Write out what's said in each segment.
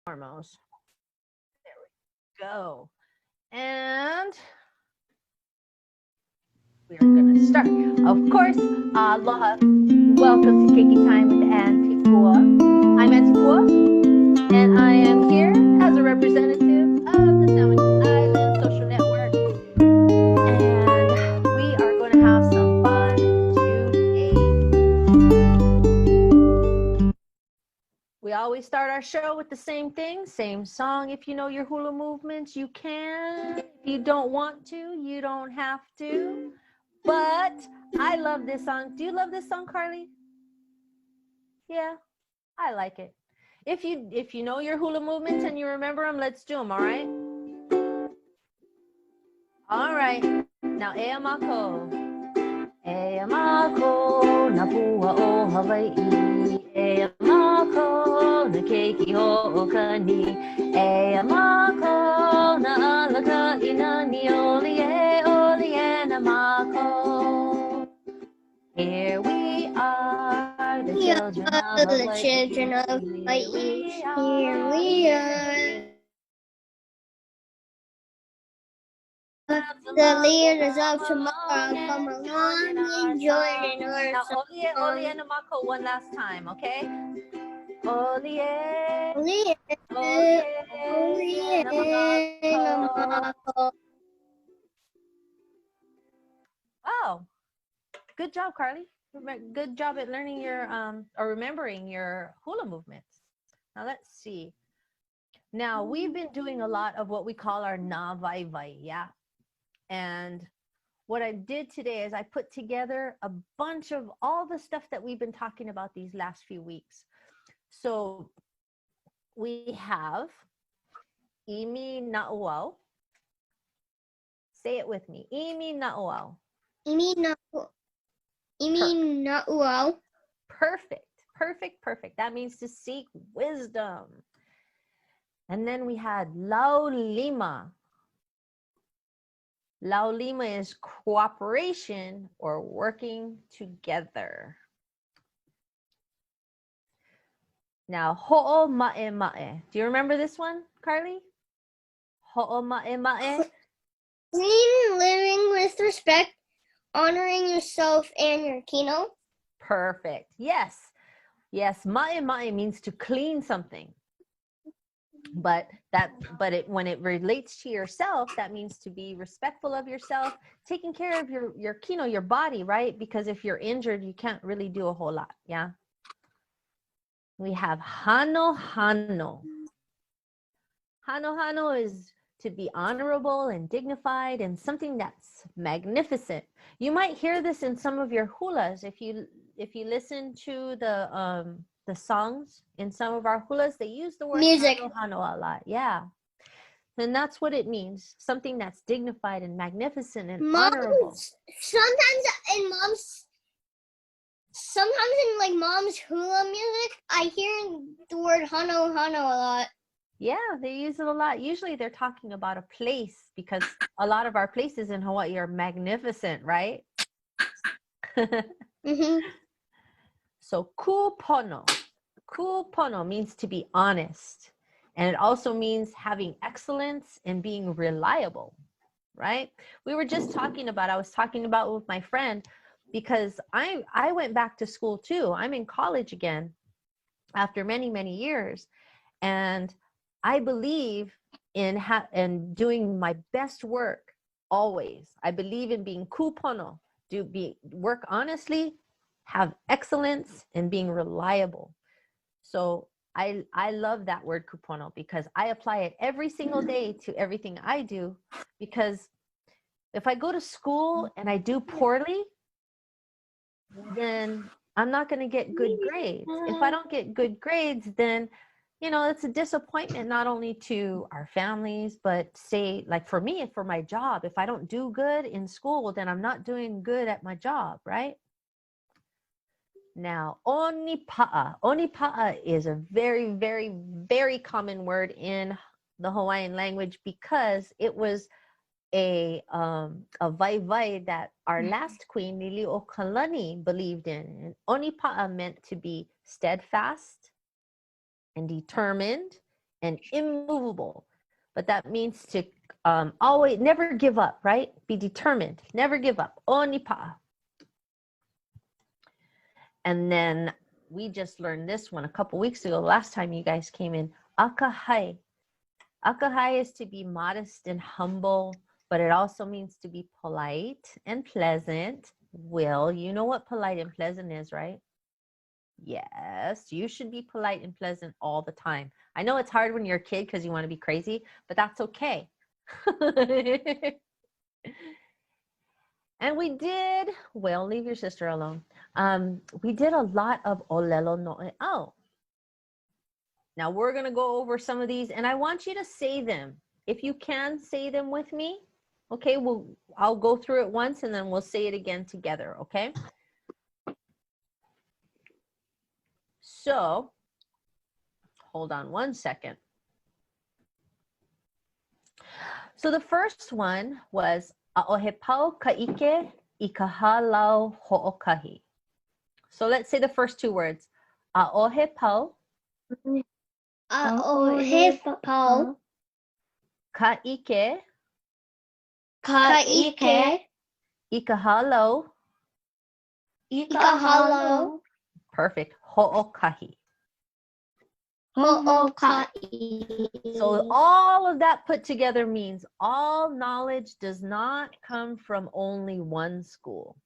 foremost. There we go. And we are going to start. Of course, aloha. Welcome to Keiki Time with Aunty Pua. I'm Aunty Pua, and I am here as a representative of the Sandwich Island Social Network. And we are going to have some fun today. We always start our show with the same thing, same song. If you know your hula movements, you can. If you don't want to, you don't have to. But I love this song. Do you love this song, Carly? Yeah, I like it. If you know your hula movements and you remember them, let's do them, all right? All right. Now, e mako. E mako na pua o Hawaii. E mako na keiki ho'okani. E mako na alaka ina ni olie na mako. Here we are, the children of Hawaii. Here we are. The leaders of tomorrow come along and join in our Now, song. olie na mako one last time, okay? Olie na mako. Wow, good job, Carly. Good job at learning your or remembering your hula movements. Now let's see. Now we've been doing a lot of what we call our na vai vai, yeah. And what I did today is I put together a bunch of all the stuff that we've been talking about these last few weeks. So we have imi na'uau. Say it with me. Imi na'uau. Imi na'uau. Perfect, perfect, perfect. That means to seek wisdom. And then we had lau lima. Lau lima is cooperation or working together. Now, ho'o ma'e ma'e. Do you remember this one, Carly? Ho'o ma'e ma'e. Living with respect, honoring yourself and your kino. Perfect. Yes. Yes. Ma'e ma'e means to clean something. But when it relates to yourself, that means to be respectful of yourself, taking care of your kino, your body, right? Because if you're injured, you can't really do a whole lot. Yeah. We have hano hano. Hano hano is to be honorable and dignified and something that's magnificent. You might hear this in some of your hulas. If you listen to the songs in some of our hulas, they use the word music hano hano a lot. Yeah. And that's what it means. Something that's dignified and magnificent and honorable. Sometimes in like mom's hula music, I hear the word hano hano a lot. Yeah, they use it a lot. Usually they're talking about a place because a lot of our places in Hawaii are magnificent, right? Mm-hmm. So kupono. Kupono means to be honest. And it also means having excellence and being reliable, right? I was talking about with my friend because I went back to school too. I'm in college again after many, many years. And I believe in doing my best work always. I believe in being kupono, work honestly, have excellence, and being reliable. So I love that word kupono because I apply it every single day to everything I do. Because if I go to school and I do poorly, then I'm not going to get good grades. If I don't get good grades, then it's a disappointment not only to our families, but say, like for me, for my job, if I don't do good in school, then I'm not doing good at my job, right? Now, onipa'a. Onipa'a is a very, very, very common word in the Hawaiian language because it was a vai that our last queen, Lili'uokalani, believed in. And onipa'a meant to be steadfast and determined and immovable. But that means to always, never give up, right? Be determined, never give up. Aunty Pua. And then we just learned this one a couple weeks ago, last time you guys came in. Akahai. Akahai is to be modest and humble, but it also means to be polite and pleasant. Will, you know what polite and pleasant is, right? Yes, you should be polite and pleasant all the time. I know it's hard when you're a kid because you want to be crazy, but that's okay. And we did, well, leave your sister alone. We did a lot of ʻŌlelo Noʻeau. Now we're going to go over some of these and I want you to say them. If you can say them with me, okay, I'll go through it once and then we'll say it again together, okay? So, hold on one second. So the first one was ʻaʻohe kaike I ka halau hoʻokahi. So let's say the first two words. ʻaʻohe pau. ʻaʻohe pau. Kaike. Kaike. I ka halau. I ka halau. Perfect. Hoʻokahi. Hoʻokahi. So all of that put together means all knowledge does not come from only one school.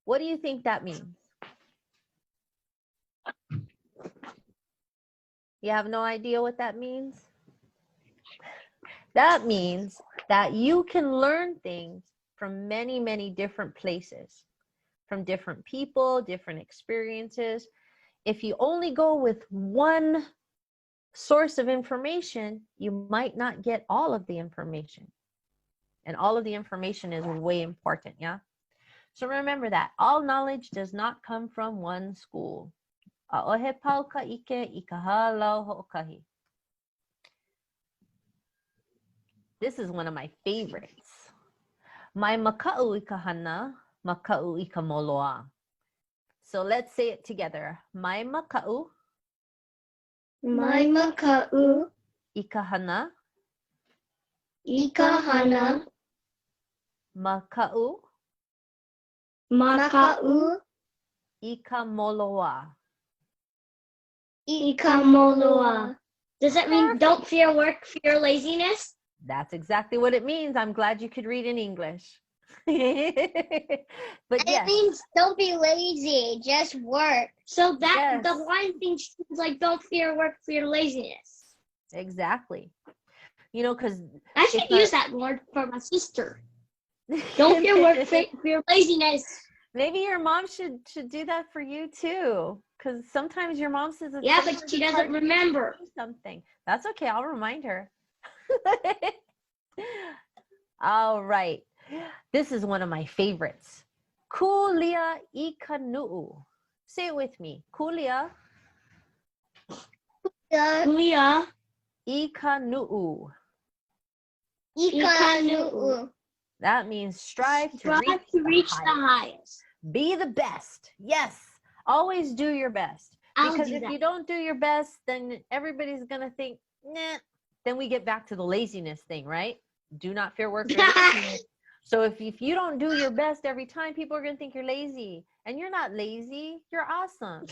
What do you think that means? You have no idea what that means? That means that you can learn things from many, many different places, from different people, different experiences. If you only go with one source of information, you might not get all of the information. And all of the information is way important, yeah? So remember that. All knowledge does not come from one school. ʻaʻohe pau kaike I ka halau hoʻokahi. This is one of my favorites. Mai makaʻu I ka hana, makaʻu I ka moloa. So let's say it together. Mai makaʻu. Mai makaʻu. I ka hana. I ka hana. Makaʻu. Makaʻu. I ka moloa. I ka moloa. Does that mean don't fear work, fear laziness? That's exactly what it means. I'm glad you could read in English. But yes. It means don't be lazy, just work. So that Yes. the line thing is like don't fear work, fear laziness. Exactly. You know, because I should use that word for my sister. Don't fear work, fear laziness. Maybe your mom should do that for you too. Because sometimes your mom says it's but she doesn't remember something. That's okay. I'll remind her. All right. This is one of my favorites. Kulia I ka nu'u. Say it with me. Kulia. Kulia. I ka nu'u. I ka nu'u. That means strive to reach the highest. Be the best. Yes. Always do your best. Because if you don't do your best, then everybody's going to think, nah. Then we get back to the laziness thing, right? Do not fear work. So if you don't do your best every time, people are going to think you're lazy. And you're not lazy. You're awesome.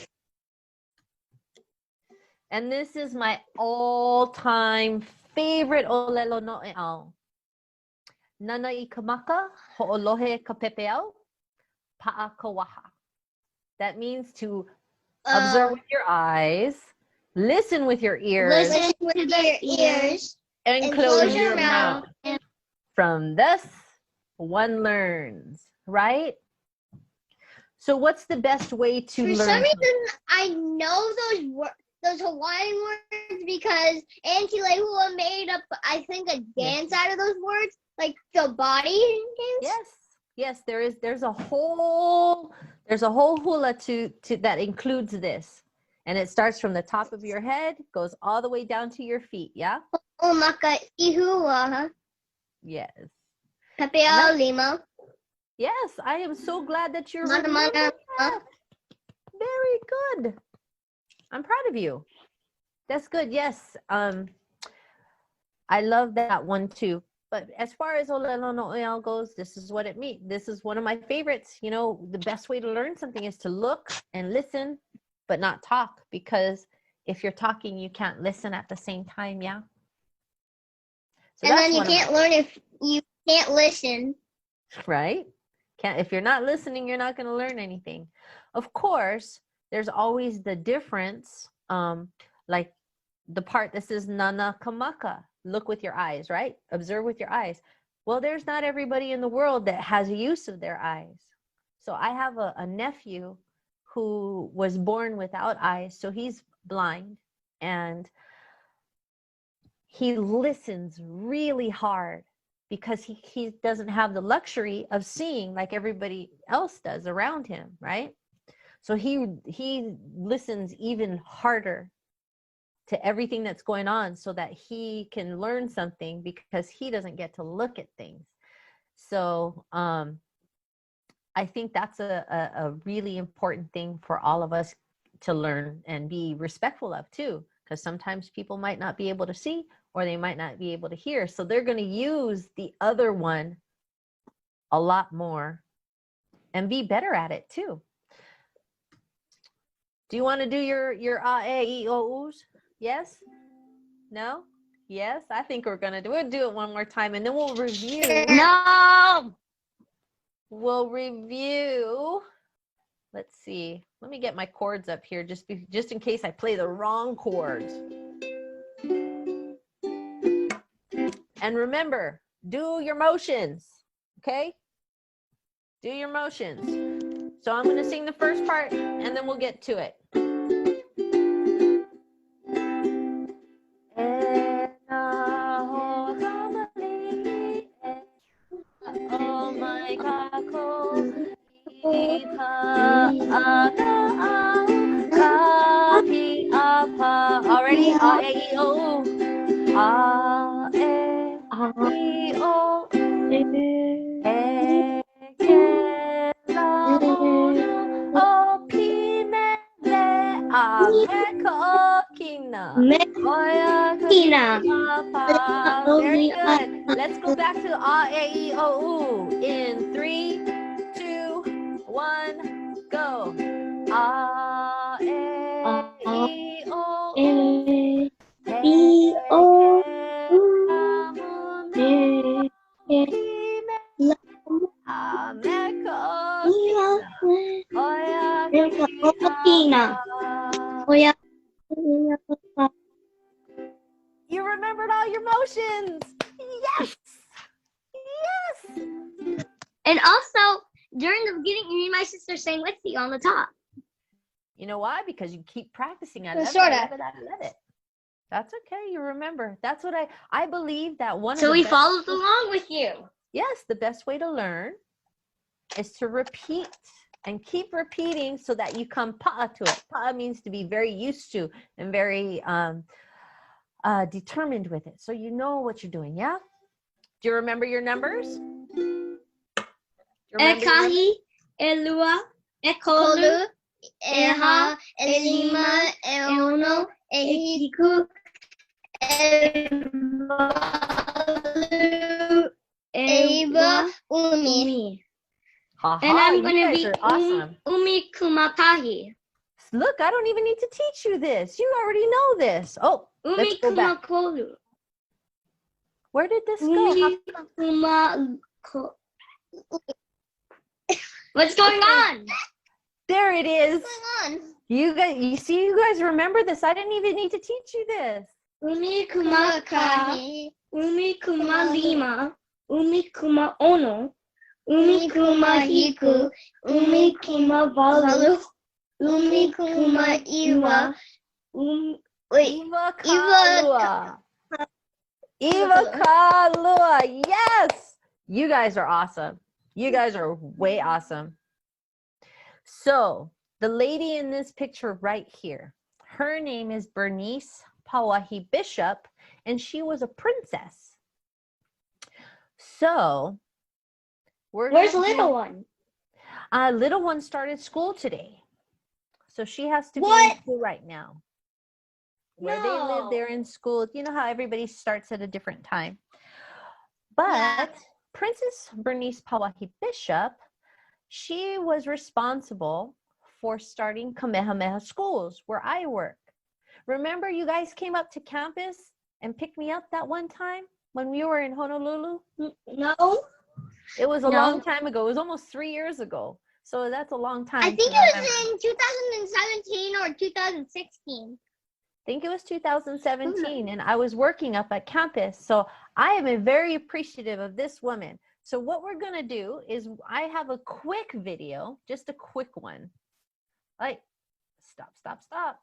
And this is my all-time favorite ʻŌlelo Noʻeau. Nana I ka maka, hoʻolohe ka pepeau, pa'a ka waha. That means to observe with your eyes, listen with your ears, and close your mouth. From this, one learns, right? So what's the best way to learn? For some reason, I know those Hawaiian words because Aunty Lehua made up, I think, a dance out of those words, like the body dance. Yes, there's a whole hula to that includes this. And it starts from the top of your head, goes all the way down to your feet, yeah? O maka ihua. Yes. Pepeo lima. Yes, I am so glad that you're Mana, mana. Very good. I'm proud of you. That's good. Yes. I love that one too. But as far as ʻŌlelo Noʻeau goes, this is what it means. This is one of my favorites. You know, the best way to learn something is to look and listen, but not talk, because if you're talking, you can't listen at the same time. Yeah. So and then you can't learn if you can't listen. Right? If you're not listening, you're not going to learn anything. Of course, there's always the difference, like the part that says nana kamaka, look with your eyes, right? Observe with your eyes. Well, there's not everybody in the world that has use of their eyes. So I have a nephew who was born without eyes, so he's blind, and he listens really hard because he doesn't have the luxury of seeing like everybody else does around him, right? So he listens even harder to everything that's going on so that he can learn something, because he doesn't get to look at things. So I think that's a really important thing for all of us to learn and be respectful of too, because sometimes people might not be able to see, or they might not be able to hear. So they're going to use the other one a lot more and be better at it too. Do you want to do your ʻaʻeʻiʻoʻus? Yes? No? Yes? I think we'll do it one more time, and then we'll review. No! We'll review. Let's see. Let me get my chords up here just in case I play the wrong chords. And remember, do your motions, okay? Do your motions. So I'm going to sing the first part, and then we'll get to it. Already? ʻaʻeʻiʻoʻu. ʻaʻeʻiʻoʻu. Very good. Let's go back to ʻaʻeʻiʻoʻu in 3, 2, 1, go. You remembered all your motions. Yes. Yes. And also, during the beginning, you and my sister sang with you on the top. You know why? Because you keep practicing. I love it. That's okay. You remember. That's what I believe that one of the So we followed along with you. Yes, the best way to learn is to repeat and keep repeating so that you come pa'a to it. Pa'a means to be very used to and very determined with it. So you know what you're doing, yeah? Do you remember your numbers? Ekahi, elua, ekolu, eha, elima, eono, ehiku, evalu, eva, umi. And I'm going to be awesome. Umi kumakahi. Look, I don't even need to teach you this. You already know this. Oh, Umi kumakolu. Where did this go? What's going on? There it is. What's going on? You guys remember this. I didn't even need to teach you this. Umi kumakahi, umi kumalima, umi kumaono, umi kumahiku, umi kumavalu, umi kumaiwa, Eva Kalua. Yes. You guys are awesome. You guys are way awesome. So the lady in this picture right here, her name is Bernice Pauahi Bishop, and she was a princess. So where's the little one? Little one started school today. So she has to be in school right now. where they live, No. they're in school. You know how everybody starts at a different time. But Yeah. Princess Bernice Pauahi Bishop, she was responsible for starting Kamehameha schools where I work. Remember, you guys came up to campus and picked me up that one time when we were in Honolulu? No. It was a No. long time ago. It was almost 3 years ago. So that's a long time. I think it was in 2017 or 2016. I think it was 2017, and I was working up at campus. So I am very appreciative of this woman. So what we're going to do is I have a quick video, just a quick one. Like, stop.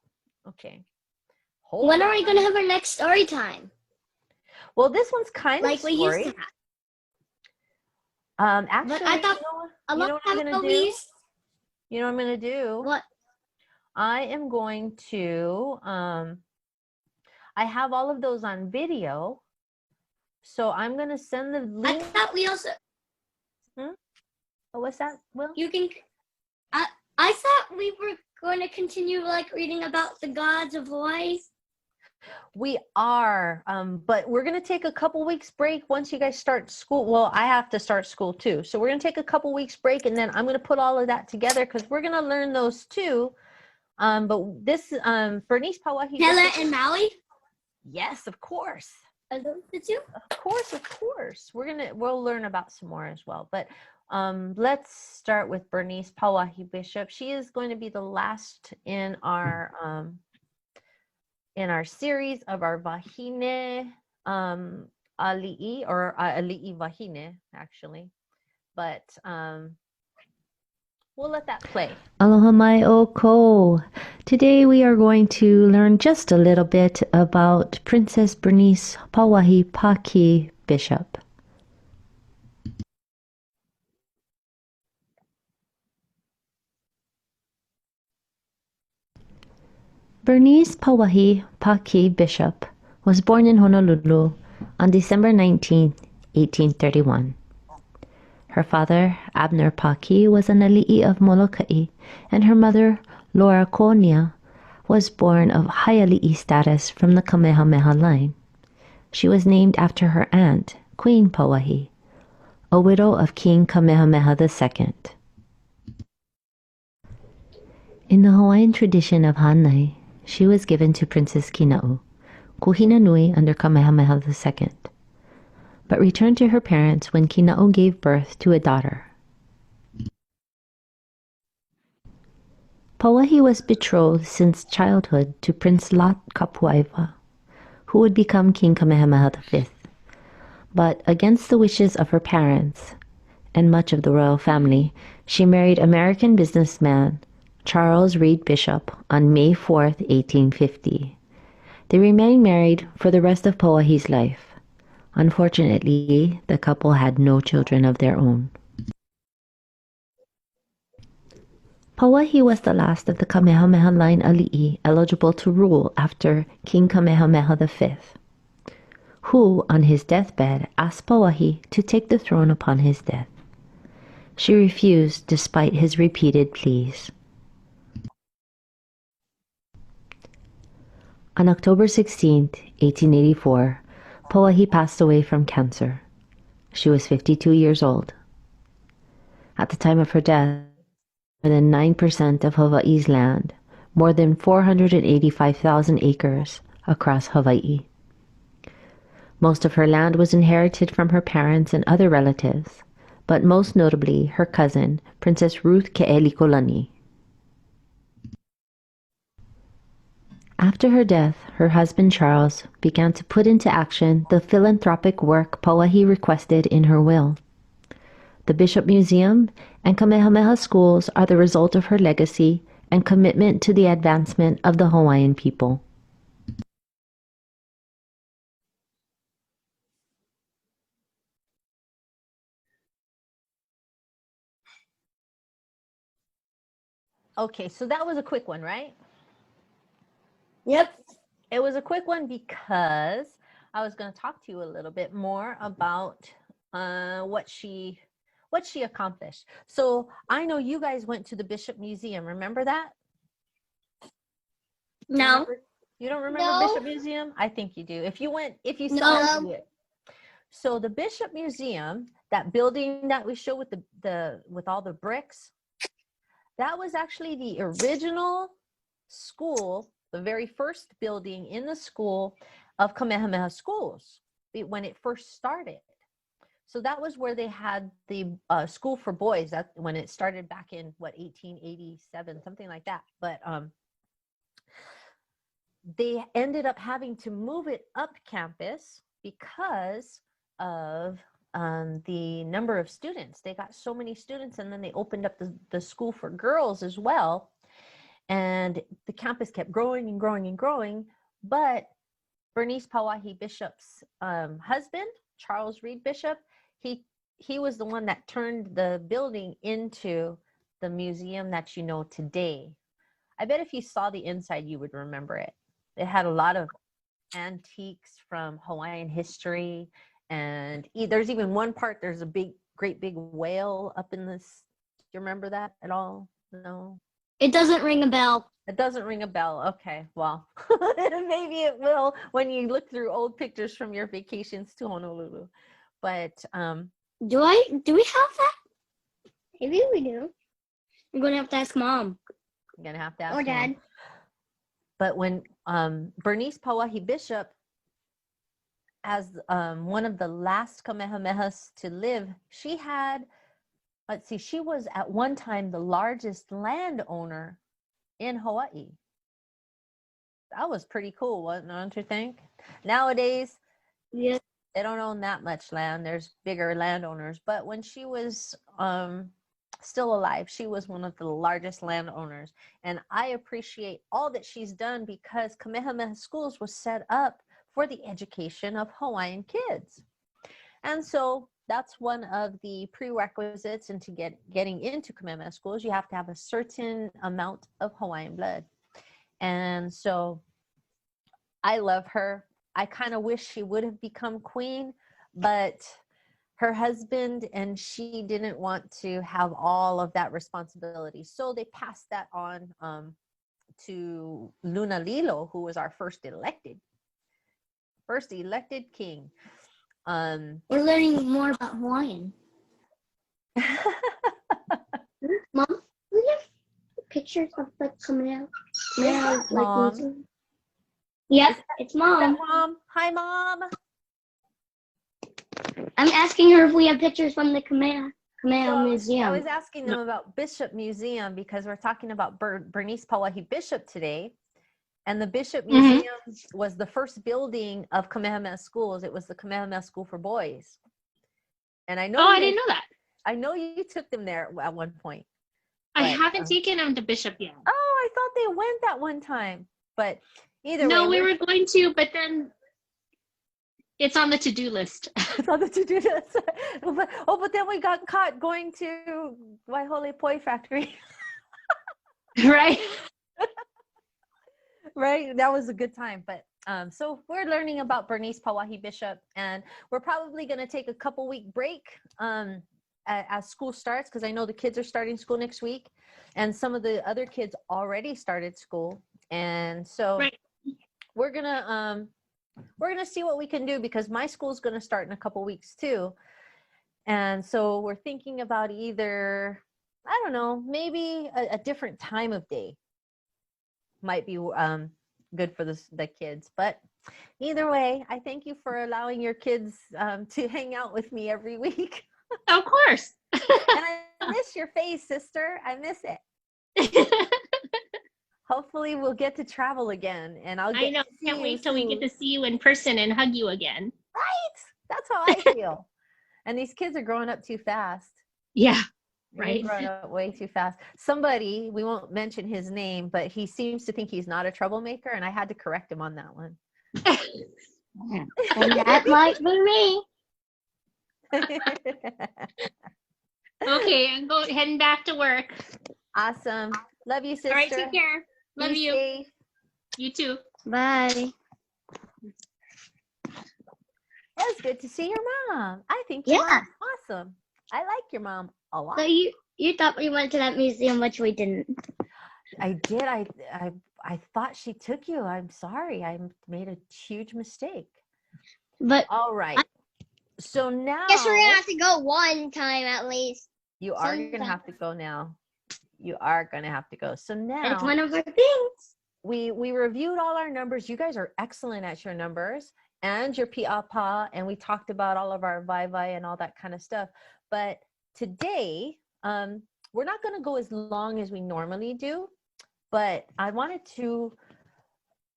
Okay. When are we going to have our next story time? Well, this one's kind of like story. we used to have. Actually, but I thought you know what I'm going to do? You know what I'm going to do? What? I am going to, I have all of those on video. So I'm going to send the link. I thought we also. Oh, what's that, Will? You can. I thought we were going to continue like reading about the gods of Hawaii. We are, but we're going to take a couple weeks break once you guys start school. Well, I have to start school too. So we're going to take a couple weeks break, and then I'm going to put all of that together because we're going to learn those too. But this, Bernice Pauahi. Mele and Maui? Yes, of course. Are those the two? Of course. We'll learn about some more as well. But let's start with Bernice Pauahi Bishop. She is going to be the last in our series of our Wahine Ali'i, or Ali'i Wahine, actually. But we'll let that play. Aloha mai ʻoukou. Today we are going to learn just a little bit about Princess Bernice Pauahi Bishop. Bernice Pauahi Bishop was born in Honolulu on December 19, 1831. Her father, Abner Paki, was an ali'i of Molokai, and her mother, Laura Konia, was born of high ali'i status from the Kamehameha line. She was named after her aunt, Queen Pauahi, a widow of King Kamehameha II. In the Hawaiian tradition of Hanai, she was given to Princess Kina'u, kuhina nui under Kamehameha II, but returned to her parents when Kina'u gave birth to a daughter. Pauahi was betrothed since childhood to Prince Lot Kapuaiwa, who would become King Kamehameha V. But against the wishes of her parents and much of the royal family, she married American businessman Charles Reed Bishop on May 4th, 1850. They remained married for the rest of Pauahi's life. Unfortunately, the couple had no children of their own. Pauahi was the last of the Kamehameha line ali'i eligible to rule after King Kamehameha V, who, on his deathbed, asked Pauahi to take the throne upon his death. She refused despite his repeated pleas. On October 16, 1884, Pauahi passed away from cancer. She was 52 years old. At the time of her death, more than 9% of Hawaii's land, more than 485,000 acres across Hawaii. Most of her land was inherited from her parents and other relatives, but most notably her cousin, Princess Ruth Ke'elikolani. After her death, her husband Charles began to put into action the philanthropic work Pauahi requested in her will. The Bishop Museum and Kamehameha schools are the result of her legacy and commitment to the advancement of the Hawaiian people. Okay, so that was a quick one, right? Yep. It was a quick one because I was going to talk to you a little bit more about what she accomplished. So I know you guys went to the Bishop Museum. Remember that? No. You don't remember No. Bishop Museum? I think you do. If you saw No. it. So the Bishop Museum, that building that we show with with all the bricks, that was actually the original school, the very first building in the school of Kamehameha schools when it first started. So that was where they had the school for boys. That when it started back in 1887, something like that. But they ended up having to move it up campus because of the number of students. They got so many students, and then they opened up the school for girls as well. And the campus kept growing and growing and growing. But Bernice Pauahi Bishop's husband, Charles Reed Bishop, he was the one that turned the building into the museum that you know today. I bet if you saw the inside, you would remember it. It had a lot of antiques from Hawaiian history. And there's even one part, there's a great big whale up in this. Do you remember that at all? No? It doesn't ring a bell. It doesn't ring a bell. Okay, well, maybe it will when you look through old pictures from your vacations to Honolulu. But do we have that? Maybe we do. I'm gonna have to ask Mom. I'm gonna have to ask or Dad. Mom. But when Bernice Pauahi Bishop, as one of the last Kamehamehas to live, she had, she was at one time the largest landowner in Hawaii. That was pretty cool, don't you think? Nowadays, yeah, they don't own that much land. There's bigger landowners. But when she was still alive, she was one of the largest landowners. And I appreciate all that she's done because Kamehameha Schools was set up for the education of Hawaiian kids. And so that's one of the prerequisites into getting into Kamehameha Schools. You have to have a certain amount of Hawaiian blood. And so I love her. I kind of wish she would have become queen, but her husband and she didn't want to have all of that responsibility. So they passed that on to Lunalilo, who was our first elected king. we're learning more about Hawaiian. Mom, we have pictures of the Kamehameha. Mom? Yep, it's Mom. Mom? Hi, Mom. I'm asking her if we have pictures from the Kamehameha Museum. I was asking them about Bishop Museum because we're talking about Bernice Pauahi Bishop today. And the Bishop Museum was the first building of Kamehameha Schools. It was the Kamehameha School for Boys. And I know I didn't know that. I know you took them there at one point. I haven't taken them to Bishop yet. Oh, I thought they went that one time. But either way. No, we were going to, but then it's on the to-do list. It's on the to-do list. But then we got caught going to Waihole Poi Factory. Right? Right? That was a good time. But so we're learning about Bernice Pauahi Bishop, and we're probably going to take a couple-week break as school starts, because I know the kids are starting school next week, and some of the other kids already started school. And so we're gonna see what we can do, because my school's gonna start in a couple weeks too. And so we're thinking about either, I don't know, maybe a different time of day might be good for the kids. But either way, I thank you for allowing your kids to hang out with me every week. Of course. And I miss your face, sister. I miss it. Hopefully we'll get to travel again, and I know. Can't wait till we get to see you in person and hug you again. Right? That's how I feel. And these kids are growing up too fast. Yeah. Right. They're growing up way too fast. Somebody, we won't mention his name, but he seems to think he's not a troublemaker, and I had to correct him on that one. And that might be me. Okay, I'm heading back to work. Awesome. Love you, sister. All right, take care. Love Be you. safe. You too. Bye. It was good to see your mom. I think Yeah. your mom's awesome. I like your mom a lot. So you thought we went to that museum, which we didn't. I did. I I thought she took you. I'm sorry. I made a huge mistake. But All right. So now Guess we're gonna have to go one time at least. you are going to sometime. have to go now. You are going to have to go. So it's now one of our things. we reviewed all our numbers. You guys are excellent at your numbers and your pi'apa, and we talked about all of our vai and all that kind of stuff. But today, we're not going to go as long as we normally do, but I wanted to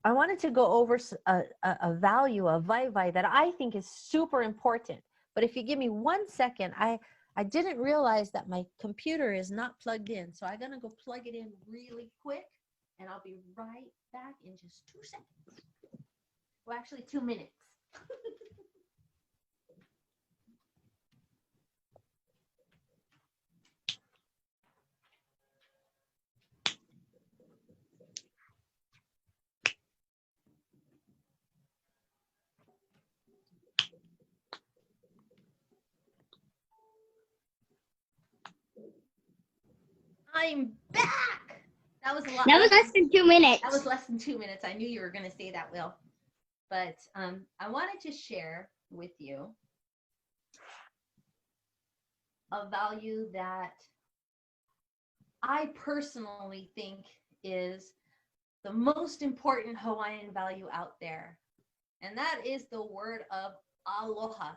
go over a value, a vai that I think is super important. But if you give me 1 second, I didn't realize that my computer is not plugged in. So I'm going to go plug it in really quick, and I'll be right back in just 2 seconds. Well, actually 2 minutes. I'm back. That was a lot. That was less than 2 minutes. That was less than 2 minutes. I knew you were going to say that, Will. But I wanted to share with you a value that I personally think is the most important Hawaiian value out there. And that is the word of aloha.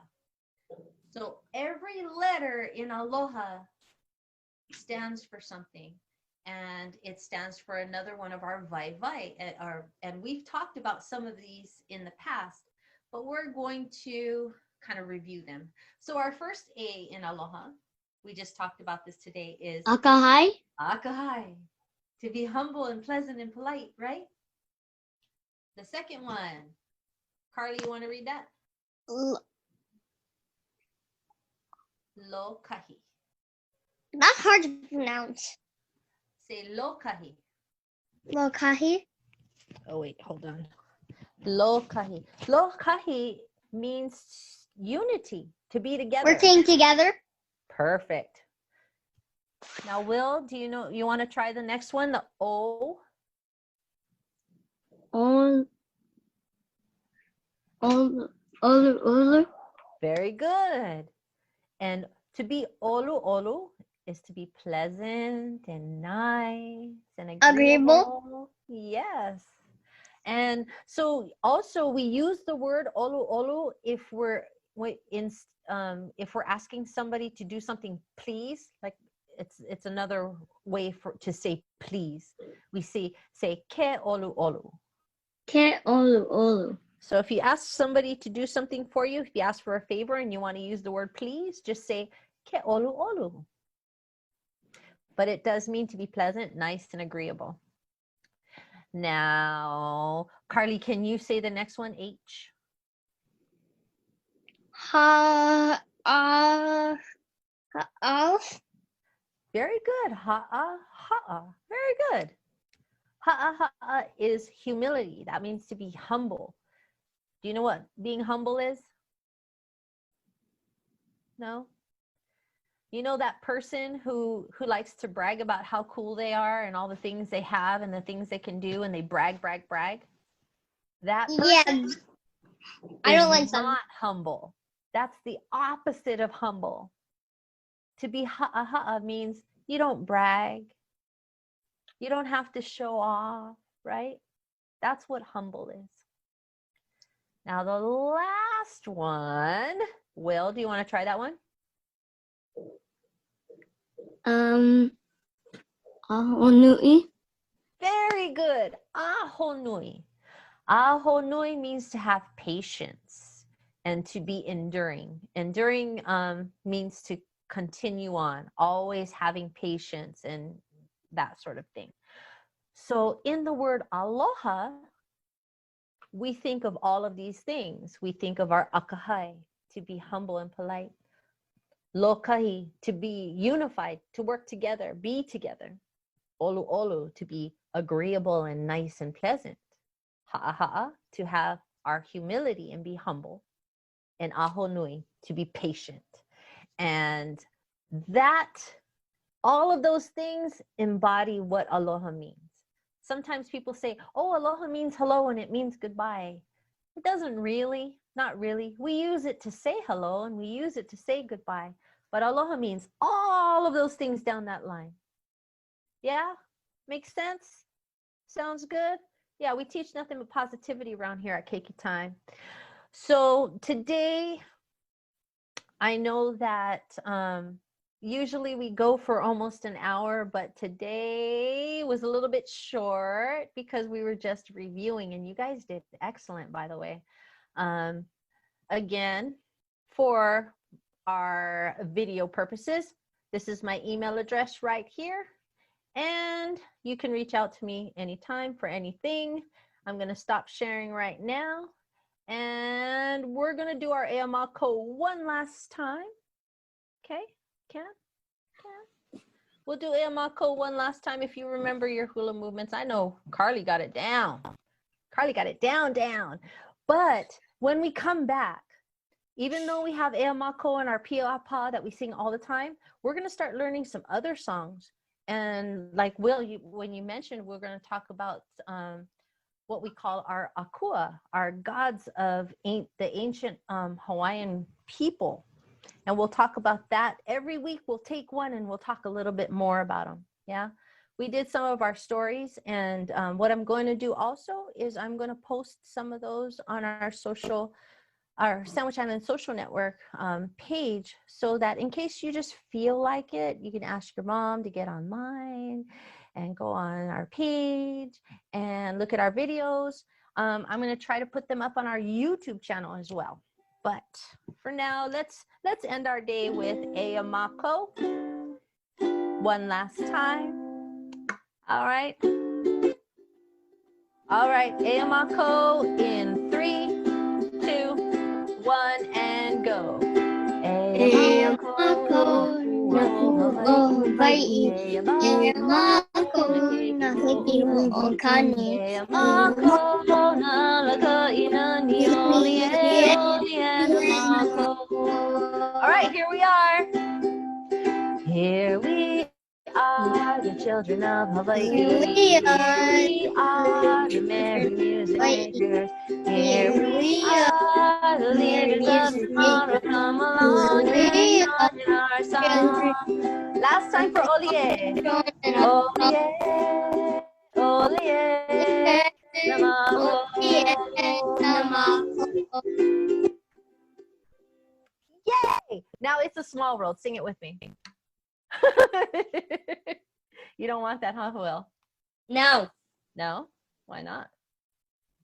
So every letter in aloha stands for something, and it stands for another one of our vai, and we've talked about some of these in the past, but we're going to kind of review them. So our first A in aloha, we just talked about this today, is Akahai. akahai, to be humble and pleasant and polite, right? The second one, Carly, you want to read that? Lokahi. That's hard to pronounce. Say lokahi. Lokahi. Oh wait, hold on. Lokahi. Lokahi means unity, to be together. Working together. Perfect. Now, Will, do you know, you want to try the next one? The O. Olu. Very good. And to be olu is to be pleasant and nice and agreeable. Yes. And so also we use the word olu if we're asking somebody to do something, please, like it's another way to say please. We say ke olu. Ke olu. So if you ask somebody to do something for you, if you ask for a favor and you want to use the word please, just say ke olu. But it does mean to be pleasant, nice, and agreeable. Now, Carly, can you say the next one, H? Ha'al. Very good. Ha'a. Very good. Ha'a is humility. That means to be humble. Do you know what being humble is? No? You know that person who likes to brag about how cool they are and all the things they have and the things they can do, and they brag. That person I don't is like some. not humble. That's the opposite of humble. To be ha'a means you don't brag. You don't have to show off, right? That's what humble is. Now the last one, Will, do you want to try that one? Ahonui. Very good. Ahonui. Ahonui means to have patience and to be enduring. Enduring means to continue on, always having patience and that sort of thing. So in the word aloha, we think of all of these things. We think of our akahai, to be humble and polite. Lokahi, to be unified, to work together, be together. Olu, to be agreeable and nice and pleasant. Ha'a, to have our humility and be humble. And ahonui, to be patient. And that, all of those things embody what aloha means. Sometimes people say, oh, aloha means hello and it means goodbye. It doesn't really, not really. We use it to say hello and we use it to say goodbye. But aloha means all of those things down that line. Yeah? Makes sense? Sounds good? Yeah, we teach nothing but positivity around here at Keiki Time. So today, I know that usually we go for almost an hour, but today was a little bit short because we were just reviewing, and you guys did excellent, by the way. Again, for our video purposes, this is my email address right here, and you can reach out to me anytime for anything. I'm going to stop sharing right now, and we're going to do our eamako one last time. Okay, can? We'll do eamako one last time if you remember your hula movements. I know Carly got it down. Carly got it down. But when we come back, even though we have eamako and our piapa that we sing all the time, we're going to start learning some other songs. And like Will, when you mentioned, we're going to talk about what we call our akua, our gods of the ancient Hawaiian people. And we'll talk about that every week. We'll take one and we'll talk a little bit more about them. Yeah, we did some of our stories, and what I'm going to do also is I'm going to post some of those on our Sandwich Island Social Network page, so that in case you just feel like it, you can ask your mom to get online and go on our page and look at our videos. I'm going to try to put them up on our YouTube channel as well. But for now, let's end our day with eamako one last time. All right, eamako in 3, 2, 1, and go. Eamako na Hawaii. Eamako na Hiki Ho'okani. Eamako na Lakaina ni Oli Eamako. All right, here we are. Here we are, the children of Hawaii. Here we are, the merry music makers. Here we are, the leaders of tomorrow. Come along and join in our song. Last time for Olie. Olie, Namako. Yay! Now it's a small world. Sing it with me. You don't want that, huh, Will? No. No? Why not?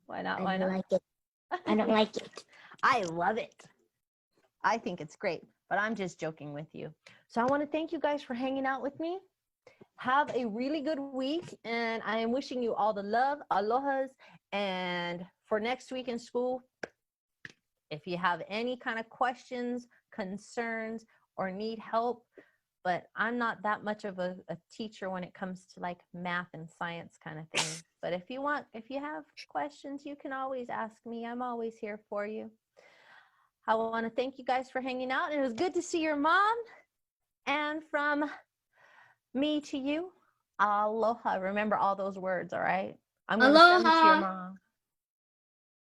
Why not? I don't like it. I don't like it. I love it. I think it's great, but I'm just joking with you. So I want to thank you guys for hanging out with me. Have a really good week, and I am wishing you all the love, alohas, and for next week in school, if you have any kind of questions, concerns, or need help, but I'm not that much of a teacher when it comes to like math and science kind of thing. But if you have questions, you can always ask me. I'm always here for you. I want to thank you guys for hanging out. It was good to see your mom. And from me to you, aloha. Remember all those words, all right? I'm going to send them to your mom.